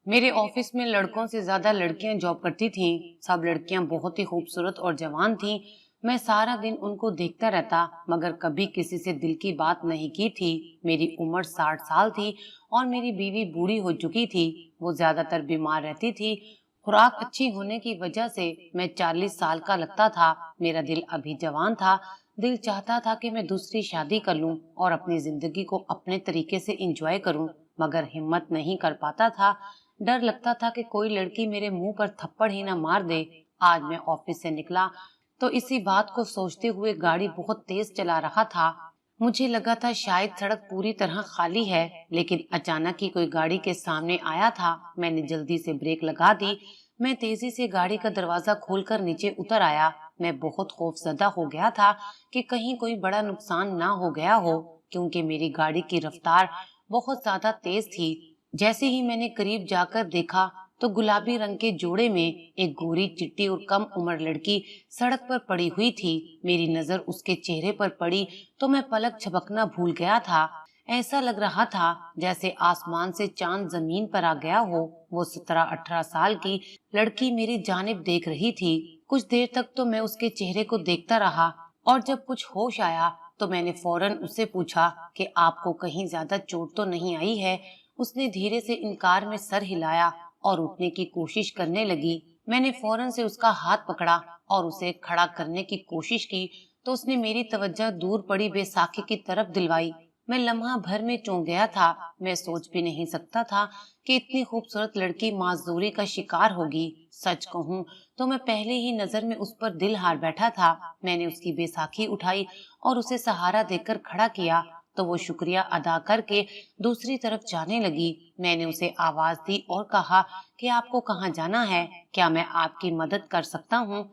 मेरे ऑफिस में लड़कों से ज्यादा लड़कियां जॉब करती थीं। सब लड़कियां बहुत ही खूबसूरत और जवान थीं। मैं सारा दिन उनको देखता रहता, मगर कभी किसी से दिल की बात नहीं की थी। मेरी उम्र 60 साल थी और मेरी बीवी बूढ़ी हो चुकी थी। वो ज्यादातर बीमार रहती थी। खुराक अच्छी होने की वजह से मैं 40 साल का लगता था। मेरा दिल अभी जवान था। दिल चाहता था कि मैं दूसरी शादी कर लूं और अपनी जिंदगी को अपने तरीके से एंजॉय करूं, मगर हिम्मत नहीं कर पाता था। डर लगता था कि कोई लड़की मेरे मुंह पर थप्पड़ ही ना मार दे। आज मैं ऑफिस से निकला तो इसी बात को सोचते हुए गाड़ी बहुत तेज चला रहा था। मुझे लगा था शायद सड़क पूरी तरह खाली है, लेकिन अचानक ही कोई गाड़ी के सामने आया था। मैंने जल्दी से ब्रेक लगा दी। मैं तेजी से गाड़ी का दरवाजा खोलकर नीचे उतर आया। मैं बहुत खौफजदा हो गया था कि कहीं कोई बड़ा नुकसान ना हो गया हो, क्योंकि मेरी गाड़ी की रफ्तार बहुत ज्यादा तेज थी। जैसे ही मैंने करीब जाकर देखा तो गुलाबी रंग के जोड़े में एक गोरी चिट्टी और कम उम्र लड़की सड़क पर पड़ी हुई थी। मेरी नजर उसके चेहरे पर पड़ी तो मैं पलक झपकना भूल गया था। ऐसा लग रहा था जैसे आसमान से चांद जमीन पर आ गया हो। वो 17-18 साल की लड़की मेरी जानिब देख रही थी। कुछ देर तक तो मैं उसके चेहरे को देखता रहा, और जब कुछ होश आया तो मैंने फौरन उससे पूछा कि आपको कहीं ज्यादा चोट तो नहीं आई है। उसने धीरे से इनकार में सर हिलाया और उठने की कोशिश करने लगी। मैंने फौरन से उसका हाथ पकड़ा और उसे खड़ा करने की कोशिश की, तो उसने मेरी तवज्जो दूर पड़ी बैसाखी की तरफ दिलवाई। मैं लम्हा भर में चौंक गया था। मैं सोच भी नहीं सकता था कि इतनी खूबसूरत लड़की माजदूरी का शिकार होगी। सच कहूँ तो मैं पहले ही नजर में उस पर दिल हार बैठा था। मैंने उसकी बैसाखी उठाई और उसे सहारा देकर खड़ा किया, तो वो शुक्रिया अदा करके दूसरी तरफ जाने लगी। मैंने उसे आवाज दी और कहा कि आपको कहाँ जाना है, क्या मैं आपकी मदद कर सकता हूँ।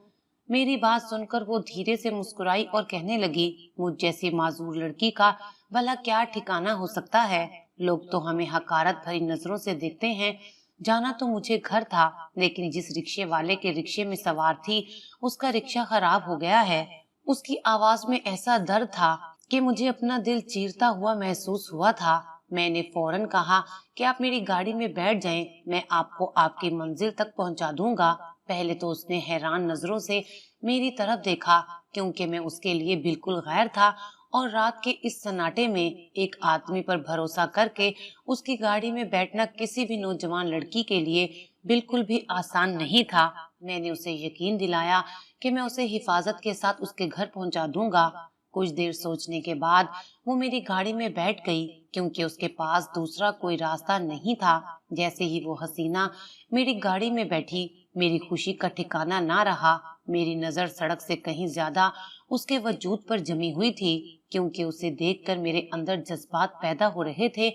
मेरी बात सुनकर वो धीरे से मुस्कुराई और कहने लगी, मुझ जैसी माजूर लड़की का भला क्या ठिकाना हो सकता है। लोग तो हमें हकारत भरी नजरों से देखते हैं। जाना तो मुझे घर था, लेकिन जिस रिक्शे वाले के रिक्शे में सवार थी उसका रिक्शा खराब हो गया है। उसकी आवाज में ऐसा दर्द था कि मुझे अपना दिल चीरता हुआ महसूस हुआ था। मैंने फौरन कहा कि आप मेरी गाड़ी में बैठ जाएं, मैं आपको आपकी मंजिल तक पहुंचा दूंगा। पहले तो उसने हैरान नजरों से मेरी तरफ देखा, क्योंकि मैं उसके लिए बिल्कुल गैर था, और रात के इस सन्नाटे में एक आदमी पर भरोसा करके उसकी गाड़ी में बैठना किसी भी नौजवान लड़की के लिए बिल्कुल भी आसान नहीं था। मैंने उसे यकीन दिलाया कि मैं उसे हिफाजत के साथ उसके घर पहुंचा दूंगा। कुछ देर सोचने के बाद वो मेरी गाड़ी में बैठ गई, क्योंकि उसके पास दूसरा कोई रास्ता नहीं था। जैसे ही वो हसीना मेरी गाड़ी में बैठी, मेरी खुशी का ठिकाना ना रहा। मेरी नजर सड़क से कहीं ज्यादा उसके वजूद पर जमी हुई थी, क्योंकि उसे देखकर मेरे अंदर जज्बात पैदा हो रहे थे।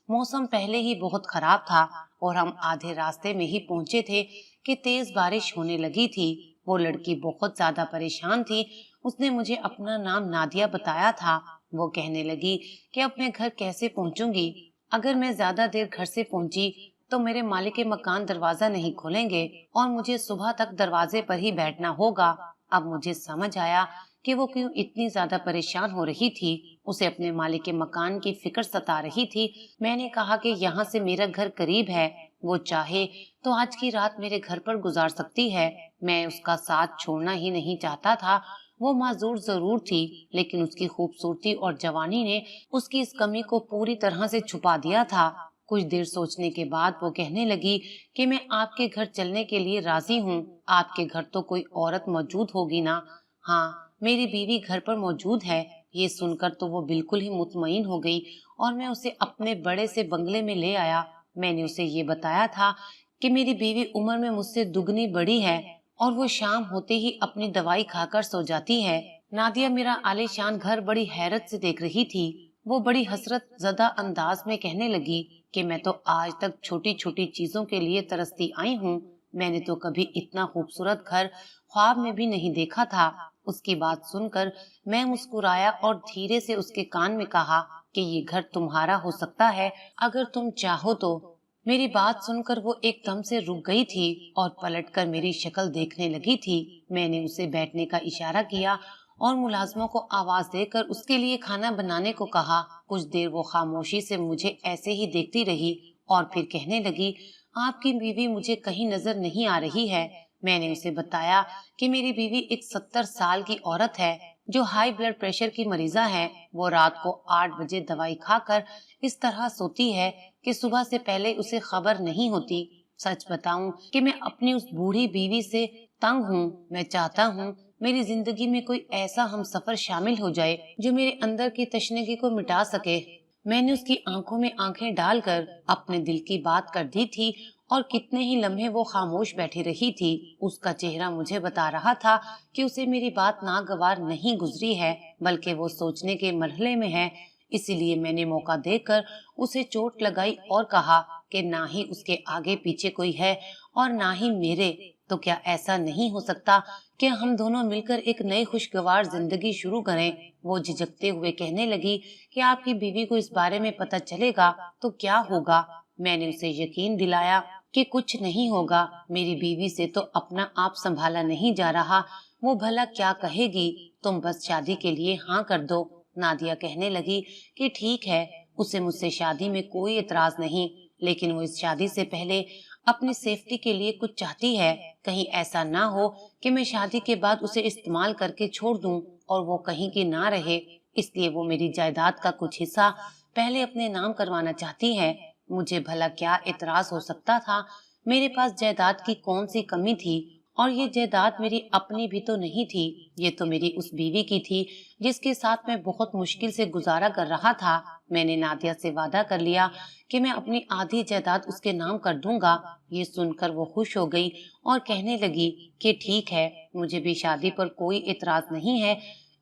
मौसम पहले ही बहुत खराब था और हम आधे रास्ते में ही पहुंचे थे कि तेज बारिश होने लगी थी। वो लड़की बहुत ज्यादा परेशान थी। उसने मुझे अपना नाम नादिया बताया था। वो कहने लगी कि अब मैं घर कैसे पहुंचूंगी। अगर मैं ज्यादा देर घर से पहुंची तो मेरे मालिक के मकान दरवाजा नहीं खोलेंगे और मुझे सुबह तक दरवाजे पर ही बैठना होगा। अब मुझे समझ आया कि वो क्यों इतनी ज्यादा परेशान हो रही थी। उसे अपने मालिक के मकान की फिक्र सता रही थी। मैंने कहा कि यहाँ से मेरा घर करीब है, वो चाहे तो आज की रात मेरे घर पर गुजार सकती है। मैं उसका साथ छोड़ना ही नहीं चाहता था। वो माजूर जरूर थी, लेकिन उसकी खूबसूरती और जवानी ने उसकी इस कमी को पूरी तरह से छुपा दिया था। कुछ देर सोचने के बाद वो कहने लगी कि मैं आपके घर चलने के लिए राजी हूँ। आपके घर तो कोई औरत मौजूद होगी ना? हाँ, मेरी बीवी घर पर मौजूद है। ये सुनकर तो वो बिल्कुल ही मुतमईन हो गई और मैं उसे अपने बड़े से बंगले में ले आया। मैंने उसे ये बताया था कि मेरी बीवी उम्र में मुझसे दुगनी बड़ी है और वो शाम होते ही अपनी दवाई खाकर सो जाती है। नादिया मेरा आलीशान घर बड़ी हैरत से देख रही थी। वो बड़ी हसरत ज़दा अंदाज में कहने लगी कि मैं तो आज तक छोटी छोटी चीजों के लिए तरसती आई हूँ। मैंने तो कभी इतना खूबसूरत घर ख्वाब में भी नहीं देखा था। उसकी बात सुनकर मैं मुस्कुराया और धीरे से उसके कान में कहा कि ये घर तुम्हारा हो सकता है, अगर तुम चाहो तो। मेरी बात सुनकर वो एकदम से रुक गई थी और पलटकर मेरी शक्ल देखने लगी थी। मैंने उसे बैठने का इशारा किया और मुलाजमों को आवाज देकर उसके लिए खाना बनाने को कहा। कुछ देर वो खामोशी से मुझे ऐसे ही देखती रही اور پھر کہنے لگی آپ کی بیوی مجھے کہیں نظر نہیں آ رہی ہے۔ میں نے اسے بتایا کہ میری بیوی ایک 70 سال کی عورت ہے جو ہائی بلڈ پریشر کی مریضہ ہے۔ وہ رات کو 8 بجے دوائی کھا کر اس طرح سوتی ہے کہ صبح سے پہلے اسے خبر نہیں ہوتی۔ سچ بتاؤں کہ میں اپنی اس بوڑھی بیوی سے تنگ ہوں۔ میں چاہتا ہوں میری زندگی میں کوئی ایسا ہم سفر شامل ہو جائے جو میرے اندر کی تشنگی کو مٹا سکے۔ میں نے اس کی آنکھوں میں آنکھیں ڈال کر اپنے دل کی بات کر دی تھی اور کتنے ہی لمحے وہ خاموش بیٹھی رہی تھی۔ اس کا چہرہ مجھے بتا رہا تھا کہ اسے میری بات ناگوار نہیں گزری ہے بلکہ وہ سوچنے کے مرحلے میں ہے۔ اسی لیے میں نے موقع دے کر اسے چوٹ لگائی اور کہا کہ نہ ہی اس کے آگے پیچھے کوئی ہے اور نہ ہی میرے، تو کیا ایسا نہیں ہو سکتا کہ ہم دونوں مل کر ایک نئی خوشگوار زندگی شروع کریں؟ وہ جھجکتے ہوئے کہنے لگی کہ آپ کی بیوی کو اس بارے میں پتہ چلے گا تو کیا ہوگا؟ میں نے اسے یقین دلایا کہ کچھ نہیں ہوگا، میری بیوی سے تو اپنا آپ سنبھالا نہیں جا رہا، وہ بھلا کیا کہے گی؟ تم بس شادی کے لیے ہاں کر دو۔ نادیہ کہنے لگی کہ ٹھیک ہے، اسے مجھ سے شادی میں کوئی اعتراض نہیں، لیکن وہ اس شادی سے پہلے اپنی سیفٹی کے لیے کچھ چاہتی ہے۔ کہیں ایسا نہ ہو کہ میں شادی کے بعد اسے استعمال کر کے چھوڑ دوں اور وہ کہیں کی نہ رہے، اس لیے وہ میری جائیداد کا کچھ حصہ پہلے اپنے نام کروانا چاہتی ہے۔ مجھے بھلا کیا اعتراض ہو سکتا تھا؟ میرے پاس جائیداد کی کون سی کمی تھی؟ اور یہ جائیداد میری اپنی بھی تو نہیں تھی، یہ تو میری اس بیوی کی تھی جس کے ساتھ میں بہت مشکل سے گزارا کر رہا تھا۔ میں نے نادیہ سے وعدہ کر لیا کہ میں اپنی آدھی جائیداد اس کے نام کر دوں گا۔ یہ سن کر وہ خوش ہو گئی اور کہنے لگی کہ ٹھیک ہے، مجھے بھی شادی پر کوئی اعتراض نہیں ہے۔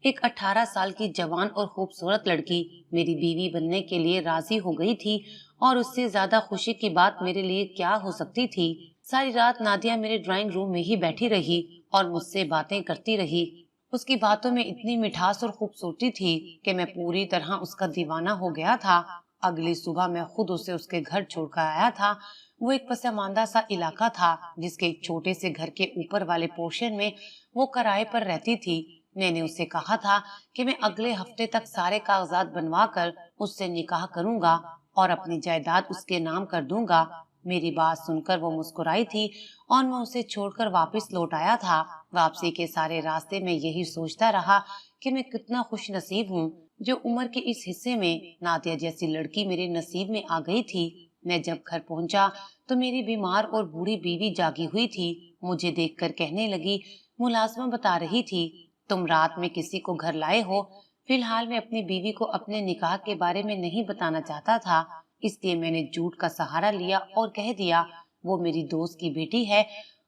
ایک 18 سال کی جوان اور خوبصورت لڑکی میری بیوی بننے کے لیے راضی ہو گئی تھی اور اس سے زیادہ خوشی کی بات میرے لیے کیا ہو سکتی تھی؟ ساری رات نادیہ میرے ڈرائنگ روم میں ہی بیٹھی رہی اور مجھ سے باتیں کرتی رہی۔ اس کی باتوں میں اتنی مٹھاس اور خوبصورتی تھی کہ میں پوری طرح اس کا دیوانہ ہو گیا تھا۔ اگلی صبح میں خود اسے اس کے گھر چھوڑ کر آیا تھا۔ وہ ایک پسماندہ سا علاقہ تھا جس کے ایک چھوٹے سے گھر کے اوپر والے پورشن میں وہ کرائے پر رہتی تھی۔ میں نے اسے کہا تھا کہ میں اگلے ہفتے تک سارے کاغذات بنوا کر اس سے نکاح کروں گا اور اپنی جائیداد اس کے نام کر دوں گا۔ میری بات سن کر وہ مسکرائی تھی اور میں اسے چھوڑ کر واپس لوٹ آیا تھا۔ واپسی کے سارے راستے میں یہی سوچتا رہا کہ میں کتنا خوش نصیب ہوں جو عمر کے اس حصے میں نادیہ جیسی لڑکی میرے نصیب میں آ گئی تھی۔ میں جب گھر پہنچا تو میری بیمار اور بوڑھی بیوی جاگی ہوئی تھی۔ مجھے دیکھ کر کہنے لگی، ملازمہ بتا رہی تھی تم رات میں کسی کو گھر لائے ہو۔ فی الحال میں اپنی بیوی کو اپنے نکاح کے بارے میں نہیں بتانا چاہتا تھا، اس لیے میں نے جھوٹ کا سہارا لیا اور کہہ دیا وہ میری دوست کی بیٹی ہے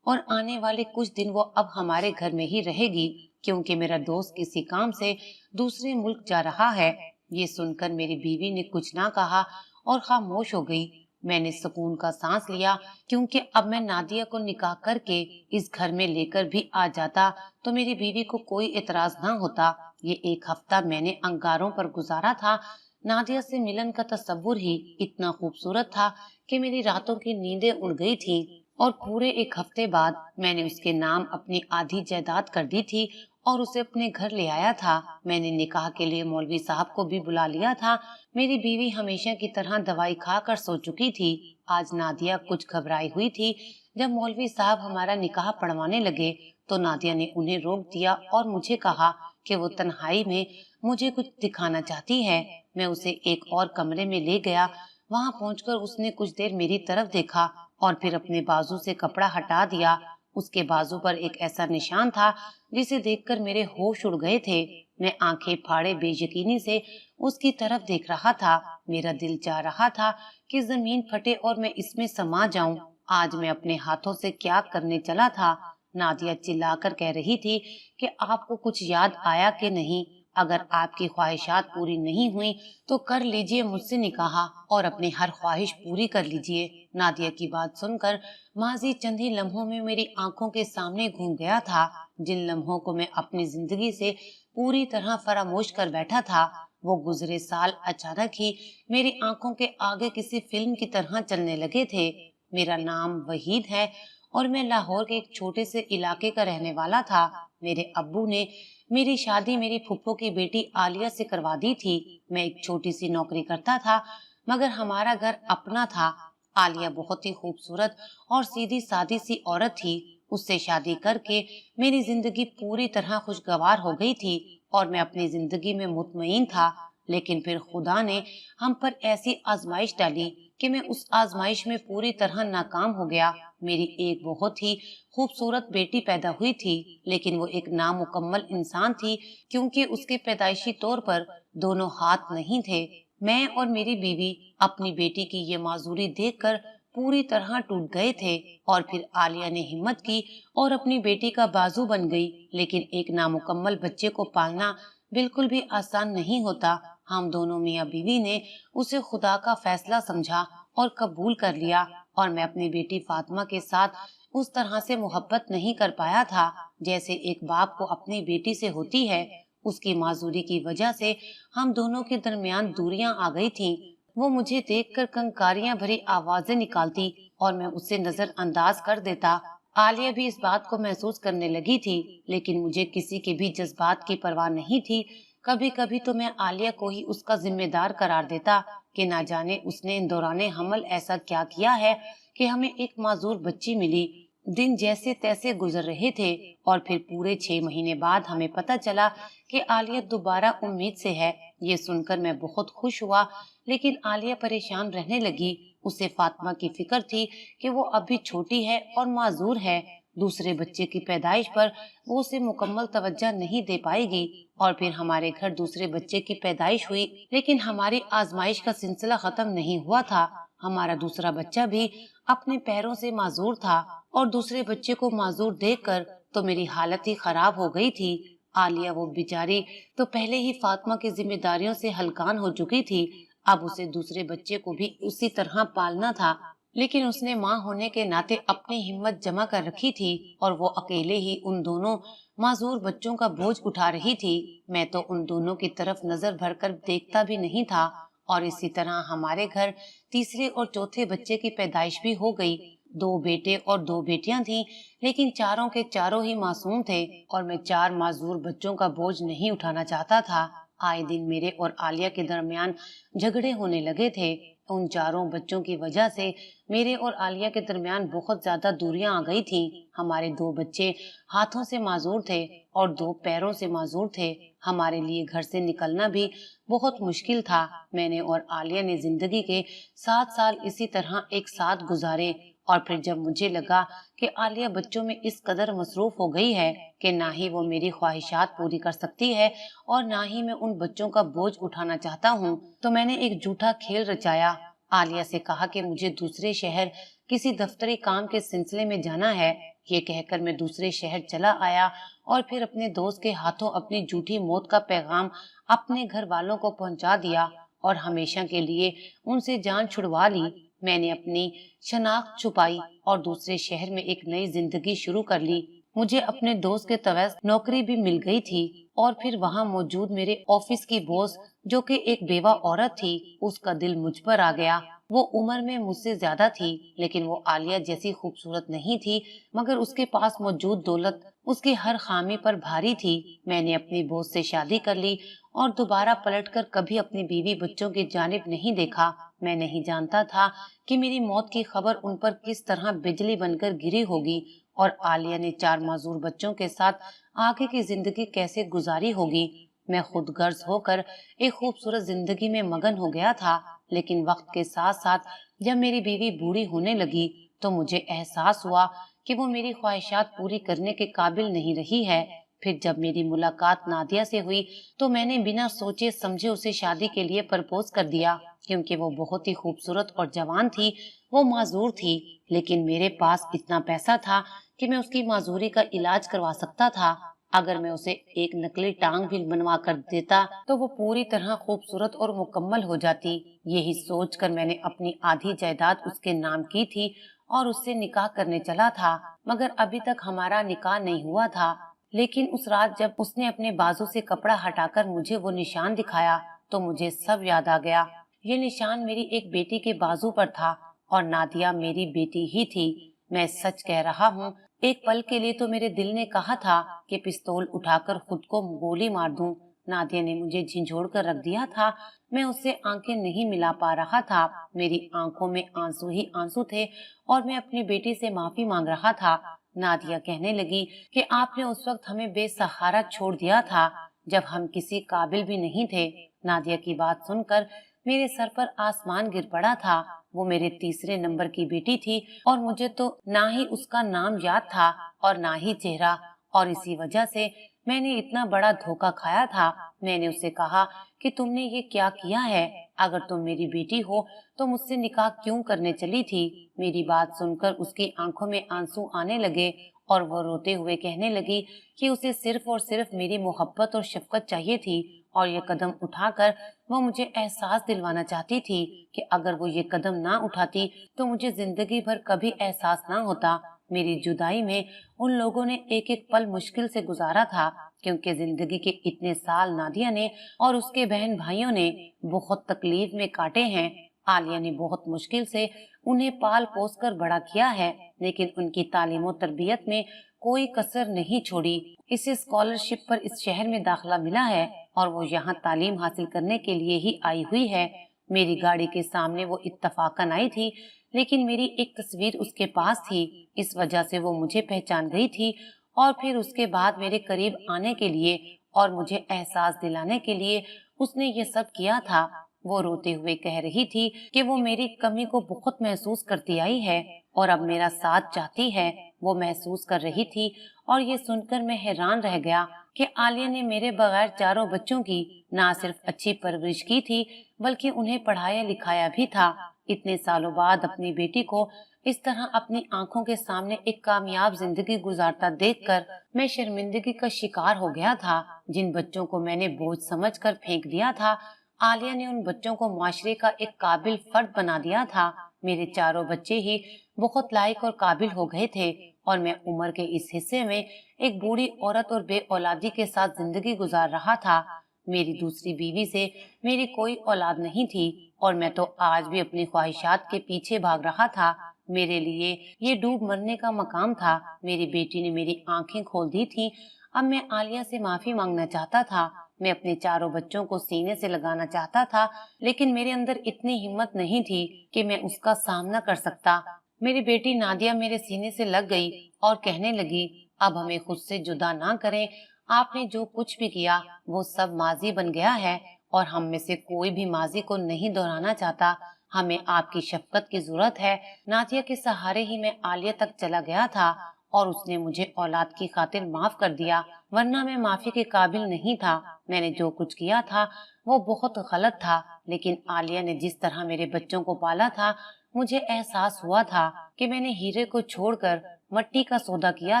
اور آنے والے کچھ دن وہ اب ہمارے گھر میں ہی رہے گی کیونکہ میرا دوست کسی کام سے دوسرے ملک جا رہا ہے۔ یہ سن کر میری بیوی نے کچھ نہ کہا اور خاموش ہو گئی۔ میں نے سکون کا سانس لیا کیونکہ اب میں نادیہ کو نکاح کر کے اس گھر میں لے کر بھی آ جاتا تو میری بیوی کو کوئی اعتراض نہ ہوتا۔ یہ ایک ہفتہ میں نے انگاروں پر گزارا تھا۔ نادیہ سے ملن کا تصور ہی اتنا خوبصورت تھا کہ میری راتوں کی نیندیں اڑ گئی تھیں، اور پورے ایک ہفتے بعد میں نے اس کے نام اپنی آدھی جائیداد کر دی تھی اور اسے اپنے گھر لے آیا تھا۔ میں نے نکاح کے لیے مولوی صاحب کو بھی بلا لیا تھا۔ میری بیوی ہمیشہ کی طرح دوائی کھا کر سو چکی تھی۔ آج نادیہ کچھ گھبرائی ہوئی تھی۔ جب مولوی صاحب ہمارا نکاح پڑھوانے لگے تو نادیہ نے انہیں روک دیا اور مجھے کہا کہ وہ تنہائی میں مجھے کچھ دکھانا چاہتی ہے۔ میں اسے ایک اور کمرے میں لے گیا۔ وہاں پہنچ کر اس نے کچھ دیر میری طرف دیکھا اور پھر اپنے بازو سے کپڑا ہٹا دیا۔ اس کے بازو پر ایک ایسا نشان تھا جسے دیکھ کر میرے ہوش اڑ گئے تھے۔ میں آنکھیں پھاڑے بے یقینی سے اس کی طرف دیکھ رہا تھا۔ میرا دل چاہ رہا تھا کہ زمین پھٹے اور میں اس میں سما جاؤں۔ آج میں اپنے ہاتھوں سے کیا کرنے چلا تھا؟ نادیہ چلا کر کہہ رہی تھی کہ آپ کو کچھ یاد آیا کہ نہیں؟ اگر آپ کی خواہشات پوری نہیں ہوئی تو کر لیجئے مجھ سے نکاح اور اپنی ہر خواہش پوری کر لیجئے۔ نادیہ کی بات سن کر ماضی چند ہی لمحوں میں میری آنکھوں کے سامنے گھوم گیا تھا، جن لمحوں کو میں اپنی زندگی سے پوری طرح فراموش کر بیٹھا تھا۔ وہ گزرے سال اچانک ہی میری آنکھوں کے آگے کسی فلم کی طرح چلنے لگے تھے۔ میرا نام وحید ہے اور میں لاہور کے ایک چھوٹے سے علاقے کا رہنے والا تھا۔ میرے ابو نے میری شادی میری پھپھو کی بیٹی عالیہ سے کروا دی تھی۔ میں ایک چھوٹی سی نوکری کرتا تھا مگر ہمارا گھر اپنا تھا आलिया बहुत ही खूबसूरत और सीधी सादी सी औरत थी। उससे शादी करके मेरी जिंदगी पूरी तरह खुशगवार हो गई थी और मैं अपनी जिंदगी में मुतमईन था। लेकिन फिर खुदा ने हम पर ऐसी आजमाइश डाली कि मैं उस आजमाइश में पूरी तरह नाकाम हो गया। मेरी एक बहुत ही खूबसूरत बेटी पैदा हुई थी, लेकिन वो एक नामुकम्मल इंसान थी, क्योंकि उसके पैदाइशी तौर पर दोनों हाथ नहीं थे। मैं और मेरी बीवी अपनी बेटी की ये माजूरी देखकर पूरी तरह टूट गए थे। और फिर आलिया ने हिम्मत की और अपनी बेटी का बाजू बन गई। लेकिन एक नामुकम्मल बच्चे को पालना बिल्कुल भी आसान नहीं होता। हम दोनों मियाँ बीवी ने उसे खुदा का फैसला समझा और कबूल कर लिया। और मैं अपनी बेटी फातिमा के साथ उस तरह से मोहब्बत नहीं कर पाया था जैसे एक बाप को अपनी बेटी से होती है। उसकी माजूरी की वजह से हम दोनों के दरमियान दूरियां आ गई थीं। वो मुझे देखकर कंकारियां भरी आवाजें निकालती और मैं उसे नजरअंदाज कर देता। आलिया भी इस बात को महसूस करने लगी थी, लेकिन मुझे किसी के भी जज्बात की परवाह नहीं थी। कभी कभी तो मैं आलिया को ही उसका जिम्मेदार करार देता कि ना जाने उसने दौराने हमल ऐसा क्या किया है कि हमें एक माजूर बच्ची मिली। दिन जैसे तैसे गुजर रहे थे और फिर पूरे 6 महीने बाद हमें पता चला कि आलिया दोबारा उम्मीद से है। ये सुनकर मैं बहुत खुश हुआ, लेकिन आलिया परेशान रहने लगी। उसे फातिमा की फिक्र थी कि वो अभी छोटी है और माजूर है। दूसरे बच्चे की पैदाइश पर वो उसे मुकम्मल तवज्जो नहीं दे पाएगी। और फिर हमारे घर दूसरे बच्चे की पैदाइश हुई, लेकिन हमारी आजमाइश का सिलसिला खत्म नहीं हुआ था। हमारा दूसरा बच्चा भी अपने पैरों से माजूर था और दूसरे बच्चे को माजूर देखकर तो मेरी हालत ही खराब हो गई थी। आलिया वो बेचारी तो पहले ही फातिमा की जिम्मेदारियों से हलकान हो चुकी थी। अब उसे दूसरे बच्चे को भी उसी तरह पालना था। लेकिन उसने माँ होने के नाते अपनी हिम्मत जमा कर रखी थी और वो अकेले ही उन दोनों माजूर बच्चों का बोझ उठा रही थी। मैं तो उन दोनों की तरफ नजर भरकर देखता भी नहीं था। और इसी तरह हमारे घर तीसरे और चौथे बच्चे की पैदाइश भी हो गई। 2 बेटे और 2 बेटियां थीं, लेकिन चारों के चारों ही मासूम थे और मैं 4 माजूर बच्चों का बोझ नहीं उठाना चाहता था। आए दिन मेरे और आलिया के दरमियान झगड़े होने लगे थे। उन चारों बच्चों की वजह से मेरे और आलिया के दरमियान बहुत ज्यादा दूरियां आ गई थीं। हमारे 2 बच्चे हाथों से माजूर थे और 2 पैरों से माजूर थे। हमारे लिए घर से निकलना भी बहुत मुश्किल था। मैंने और आलिया ने जिंदगी के 7 साल इसी तरह एक साथ गुजारे। और फिर जब मुझे लगा कि आलिया बच्चों में इस कदर मसरूफ हो गई है कि ना ही वो मेरी ख्वाहिशात पूरी कर सकती है और ना ही मैं उन बच्चों का बोझ उठाना चाहता हूँ, तो मैंने एक झूठा खेल रचाया। आलिया से कहा कि मुझे दूसरे शहर किसी दफ्तरी काम के सिलसिले में जाना है। ये कहकर मैं दूसरे शहर चला आया और फिर अपने दोस्त के हाथों अपनी झूठी मौत का पैगाम अपने घर वालों को पहुंचा दिया और हमेशा के लिए उनसे जान छुड़वा ली। मैंने अपनी शनाख्त छुपाई और दूसरे शहर में एक नई जिंदगी शुरू कर ली। मुझे अपने दोस्त के तवैस नौकरी भी मिल गई थी और फिर वहाँ मौजूद मेरे ऑफिस की बॉस, जो कि एक बेवा औरत थी, उसका दिल मुझ पर आ गया। वो उम्र में मुझसे ज्यादा थी, लेकिन वो आलिया जैसी खूबसूरत नहीं थी, मगर उसके पास मौजूद दौलत उसकी हर खामी पर भारी थी। मैंने अपनी बॉस से शादी कर ली और दोबारा पलटकर कभी अपनी बीवी बच्चों की जानिब नहीं देखा। मैं नहीं जानता था कि मेरी मौत की खबर उन पर किस तरह बिजली बनकर गिरी होगी और आलिया ने 4 माजूर बच्चों के साथ आगे की जिंदगी कैसे गुजारी होगी। मैं खुद गर्ज होकर एक खूबसूरत जिंदगी में मगन हो गया था, लेकिन वक्त के साथ साथ जब मेरी बीवी बूढ़ी होने लगी तो मुझे एहसास हुआ कि वो मेरी ख्वाहिशात पूरी करने के काबिल नहीं रही है। फिर जब मेरी मुलाकात नादिया से हुई तो मैंने बिना सोचे समझे उसे शादी के लिए प्रपोज कर दिया, क्योंकि वो बहुत ही खूबसूरत और जवान थी। वो माजूर थी, लेकिन मेरे पास इतना पैसा था कि मैं उसकी माजूरी का इलाज करवा सकता था। अगर मैं उसे एक नकली टांग भी बनवा कर देता तो वो पूरी तरह खूबसूरत और मुकम्मल हो जाती। यही सोचकर मैंने अपनी आधी जायदाद उसके नाम की थी और उससे निकाह करने चला था, मगर अभी तक हमारा निकाह नहीं हुआ था। लेकिन उस रात जब उसने अपने बाजू से कपड़ा हटाकर मुझे वो निशान दिखाया तो मुझे सब याद आ गया। ये निशान मेरी एक बेटी के बाजू पर था और नादिया मेरी बेटी ही थी। मैं सच कह रहा हूँ, एक पल के लिए तो मेरे दिल ने कहा था कि पिस्तौल उठाकर खुद को गोली मार दूं। नादिया ने मुझे झिंझोड़ कर रख दिया था। मैं उससे आंखें नहीं मिला पा रहा था। मेरी आंखों में आंसू ही आंसू थे और मैं अपनी बेटी से माफी मांग रहा था। नादिया कहने लगी कि आपने उस वक्त हमें बेसहारा छोड़ दिया था जब हम किसी काबिल भी नहीं थे। नादिया की बात सुनकर मेरे सर पर आसमान गिर पड़ा था। वो मेरे तीसरे नंबर की बेटी थी और मुझे तो ना ही उसका नाम याद था और ना ही चेहरा, और इसी वजह से मैंने इतना बड़ा धोखा खाया था। मैंने उसे कहा कि तुमने ये क्या किया है? अगर तुम मेरी बेटी हो तो मुझसे निकाह क्यों करने चली थी? मेरी बात सुनकर उसकी आंखों में आंसू आने लगे और वो रोते हुए कहने लगी कि उसे सिर्फ और सिर्फ मेरी मोहब्बत और शफकत चाहिए थी और ये कदम उठाकर वो मुझे एहसास दिलवाना चाहती थी कि अगर वो ये कदम ना उठाती तो मुझे जिंदगी भर कभी एहसास ना होता। मेरी जुदाई में उन लोगों ने एक एक पल मुश्किल से गुजारा था, क्योंकि जिंदगी के इतने साल नादिया ने और उसके बहन भाइयों ने बहुत तकलीफ में काटे हैं। आलिया ने बहुत मुश्किल से उन्हें पाल पोस कर बड़ा किया है, लेकिन उनकी तालीम और तरबियत में कोई कसर नहीं छोड़ी। इसे स्कॉलरशिप पर इस शहर में दाखिला मिला है और वो यहाँ तालीम हासिल करने के लिए ही आई हुई है। मेरी गाड़ी के सामने वो इत्तफाकन आई थी, लेकिन मेरी एक तस्वीर उसके पास थी। इस वजह से वो मुझे पहचान गई थी और फिर उसके बाद मेरे करीब आने के लिए और मुझे एहसास दिलाने के लिए उसने ये सब किया था। वो रोते हुए कह रही थी कि वो मेरी कमी को बहुत महसूस करती आई है और अब मेरा साथ चाहती है। वो महसूस कर रही थी और ये सुनकर मैं हैरान रह गया कि आलिया ने मेरे बगैर चारों बच्चों की ना सिर्फ अच्छी परवरिश की थी बल्कि उन्हें पढ़ाया लिखाया भी था। इतने सालों बाद अपनी बेटी को इस तरह अपनी आंखों के सामने एक कामयाब जिंदगी गुजारता देखकर मैं शर्मिंदगी का शिकार हो गया था। जिन बच्चों को मैंने बोझ समझकर फेंक दिया था, आलिया ने उन बच्चों को माशरे का एक काबिल फर्द बना दिया था। मेरे चारों बच्चे ही बहुत लायक और काबिल हो गए थे और मैं उम्र के इस हिस्से में एक बूढ़ी औरत और बे औलादी के साथ जिंदगी गुजार रहा था। मेरी दूसरी बीवी से मेरी कोई औलाद नहीं थी और मैं तो आज भी अपनी ख्वाहिशात के पीछे भाग रहा था। मेरे लिए ये डूब मरने का मकाम था। मेरी बेटी ने मेरी आंखें खोल दी थी। अब मैं आलिया से माफी मांगना चाहता था। मैं अपने चारों बच्चों को सीने से लगाना चाहता था, लेकिन मेरे अंदर इतनी हिम्मत नहीं थी कि मैं उसका सामना कर सकता। मेरी बेटी नादिया मेरे सीने से लग गई और कहने लगी, अब हमें खुद से जुदा ना करें। आपने जो कुछ भी किया वो सब माजी बन गया है और हम में से कोई भी माजी को नहीं दोहराना चाहता। हमें आपकी शफकत की जरूरत है। नादिया के सहारे ही मैं आलिया तक चला गया था और उसने मुझे औलाद की खातिर माफ कर दिया, वरना मैं माफी के काबिल नहीं था। मैंने जो कुछ किया था वो बहुत गलत था, लेकिन आलिया ने जिस तरह मेरे बच्चों को पाला था, मुझे एहसास हुआ था कि मैंने हीरे को छोड़कर मट्टी का सौदा किया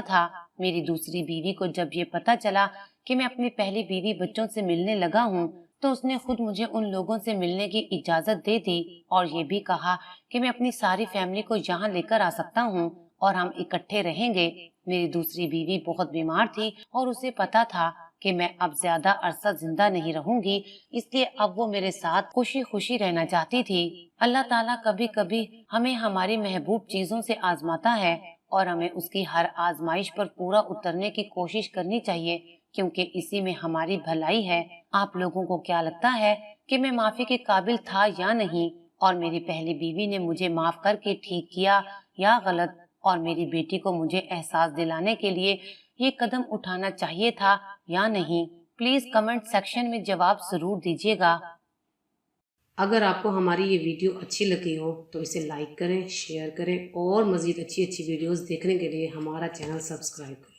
था। मेरी दूसरी बीवी को जब ये पता चला कि मैं अपनी पहली बीवी बच्चों से मिलने लगा हूँ, तो उसने खुद मुझे उन लोगों से मिलने की इजाजत दे दी और ये भी कहा कि मैं अपनी सारी फैमिली को यहाँ लेकर आ सकता हूँ और हम इकट्ठे रहेंगे। मेरी दूसरी बीवी बहुत बीमार थी और उसे पता था कि मैं अब ज्यादा अरसा जिंदा नहीं रहूंगी, इसलिए अब वो मेरे साथ खुशी खुशी रहना चाहती थी। अल्लाह ताला कभी कभी हमें हमारी महबूब चीजों से आजमाता है और हमें उसकी हर आजमाइश पर पूरा उतरने की कोशिश करनी चाहिए, क्योंकि इसी में हमारी भलाई है। आप लोगों को क्या लगता है कि मैं माफी के काबिल था या नहीं, और मेरी पहली बीवी ने मुझे माफ करके ठीक किया या गलत, और मेरी बेटी को मुझे एहसास दिलाने के लिए ये कदम उठाना चाहिए था या नहीं? प्लीज कमेंट सेक्शन में जवाब जरूर दीजिएगा। अगर आपको हमारी ये वीडियो अच्छी लगी हो तो इसे लाइक करें, शेयर करें और मज़ीद अच्छी अच्छी वीडियोस देखने के लिए हमारा चैनल सब्सक्राइब करें।